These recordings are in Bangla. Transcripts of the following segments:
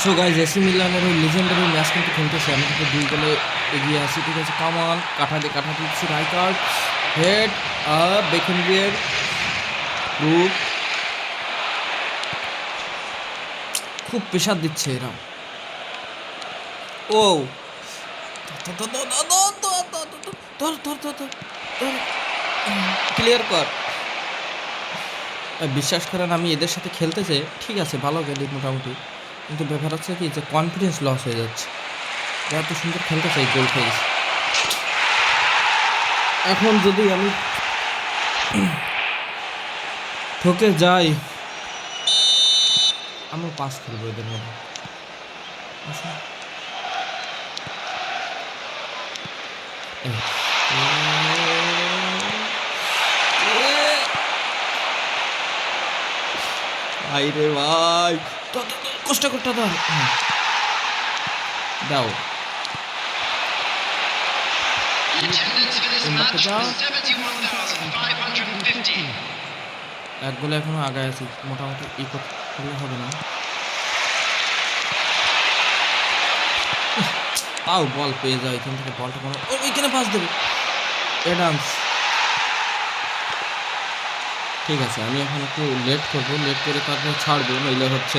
সো গাইজ এসি মিলানের ওই লিজেন্ডারি ম্যাচ কিন্তু খেলতেছে, আমি কিন্তু 2 গোলে এগিয়ে আছি। ঠিক আছে, কামান কাঠা দিয়ে কাঠা দিচ্ছি, রাইকার্ড হেড বেকেনবিয়ের গ্রুপ খুব প্রেশার দিচ্ছে এরা। ও ক্লিয়ার কর। বিশ্বাস করেন আমি এদের সাথে খেলতেছে ঠিক আছে, ভালো খেলি মোটামুটি, কিন্তু ব্যাপার হচ্ছে কি যে কনফিডেন্স লস হয়ে যাচ্ছে। এত সুন্দর খেলতে চাই, গোল খেয়ে গেছি। এখন যদি আমি ঠকে যাই, আমরা পাস খেলবো এদের মধ্যে। আচ্ছা ভাই রে ভাই, কষ্ট করতে দাও দাও এক গোলে এখনো আগায় আছি, মোটামুটি ই করলে হবে না। তাও বল পেয়ে যায় এখান থেকে, বলটা কোনো ওইখানে পাস দেবে অ্যাডামস। ঠিক আছে, আমি এখন একটু লেট করবো, লেট করে তারপরে ছাড়বো, নইলে হচ্ছে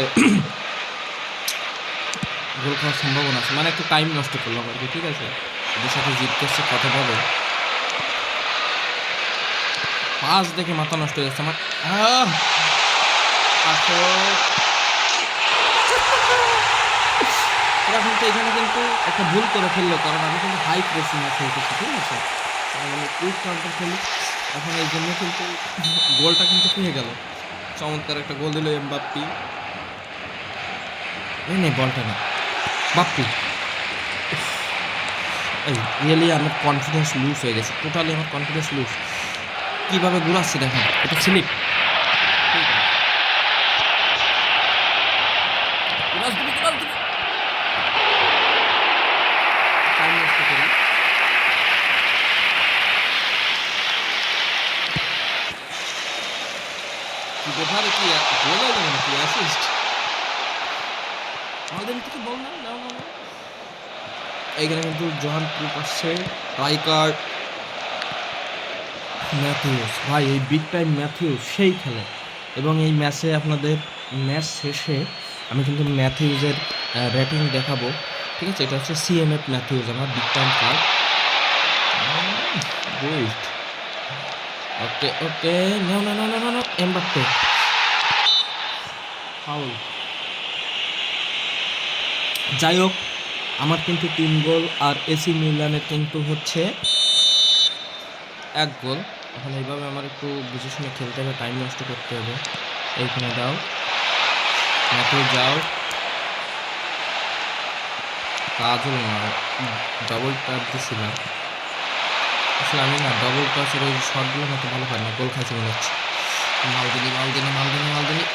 গোল খাওয়ার সম্ভাবনা আছে। মানে একটু টাইম নষ্ট করলাম আর কি। ঠিক আছে, ওদের সাথে জিততে এসছে কথা বলে, পাস দেখে মাথা নষ্ট হয়ে যাচ্ছে আমার। ওরা কিন্তু এখানে কিন্তু একটা ভুল করে ফেললো, কারণ আমি কিন্তু হাই প্রেসিং খেলতেছি। ঠিক আছে, মানে কুইক কাউন্টার খেলি, এখন এই জন্য কিন্তু গোলটা কিন্তু পেয়ে গেল। চমৎকার একটা গোল দিল এমবাপ্পি। এই নে বলটা না বাপ্পি। এই রিয়েলি আমার কনফিডেন্স লুজ হয়ে গেছে, টোটালি আমার কনফিডেন্স লুজ। কীভাবে ঘুরাচ্ছি দেখেন, এটা স্লিপ। ব্যাপারে কি বলে যাবে কি অ্যাসিস্ট আমাদের থেকে বল না নাও না। এইখানে কিন্তু জোহান ক্রুপ আসছে, রাইকার্ড, ম্যাথিউস। ভাই এই বিগ টাইম ম্যাথিউস সেই খেলে, এবং এই ম্যাচে আপনাদের ম্যাচ শেষে আমি কিন্তু ম্যাথিউসের রেটিং দেখাবো। ঠিক আছে, এটা হচ্ছে সিএমএফ ম্যাথিউস, আমার বিগ টাইম কার্ড। গুড, ওকে ওকে, নাও না না না না না, এমবাপ্পে ফাউল। যাই হোক, আমার কিন্তু 3 গোল, আর এসি মিলানের কিন্তু হচ্ছে 1 গোল। এখন এইভাবে আমার একটু বুঝে শুনে খেলতে হবে, টাইম নষ্ট করতে হবে। এইখানে দাও, মাঠে যাও, কাজ হল না। ডবল টাচ দিছিলাম, আসলে আমি না ডবল টাচের ওই শটগুলো মতো ভালো হয় না, গোল খাইছে মনে হচ্ছে। মালদিনি মালদিনি মালদিনি মালদিনি,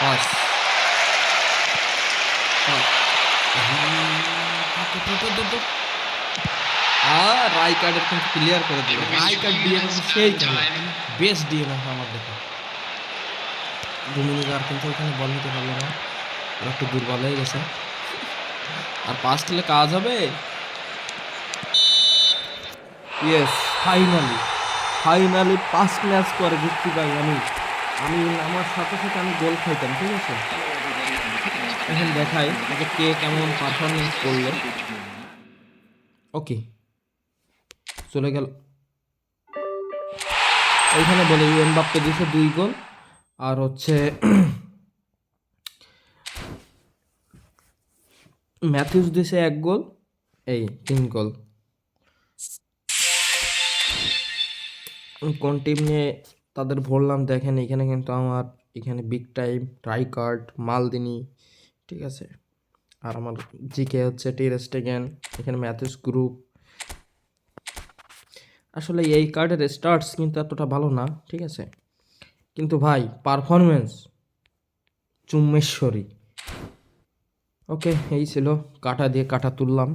পাস আর রাইকার্ডের কিন্তু ক্লিয়ার করে দিল। রাইকার্ড দিয়ে সেই বেস্ট দিয়ে আমার দেখা। ডোমিনিক আর কিন্তু ওখানে বল নিতে পারলো না, ওরা একটু দুর্বল হয়ে গেছে। আর পাস খেলে কাজ হবে। ইয়েস, ফাইনালি ফাইনালি 5 ম্যাচ পরে জিততে পারি আমি। আমার সাথে সাথে আমি গোল খাইতাম। ঠিক আছে, এখন দেখাই যে কে কেমন পারফরমেন্স করলো। ওকে, চলে গেল। এইখানে বলে এমবাপ্পে দিয়েছে 2 গোল, আর হচ্ছে ম্যাথিউস দিয়েছে 1 গোল, এই 3 গোল। কোন টিম নিয়ে তাদের ভরলাম দেখেন, এখানে কিন্তু আমার এখানে বিগ টাইম রাইকার্ড, মালদিনি। ঠিক আছে, আর আমার জিকে হচ্ছে টের স্টেগেন, এখানে ম্যাথিউস গ্রুপ। আসলে এই কার্ডের স্টার্টস কিন্তু এতটা ভালো না। ঠিক আছে, কিন্তু ভাই পারফরমেন্স চুম্মেশ্বরী। ওকে, এই ছিল, কাটা দিয়ে কাটা তুললাম।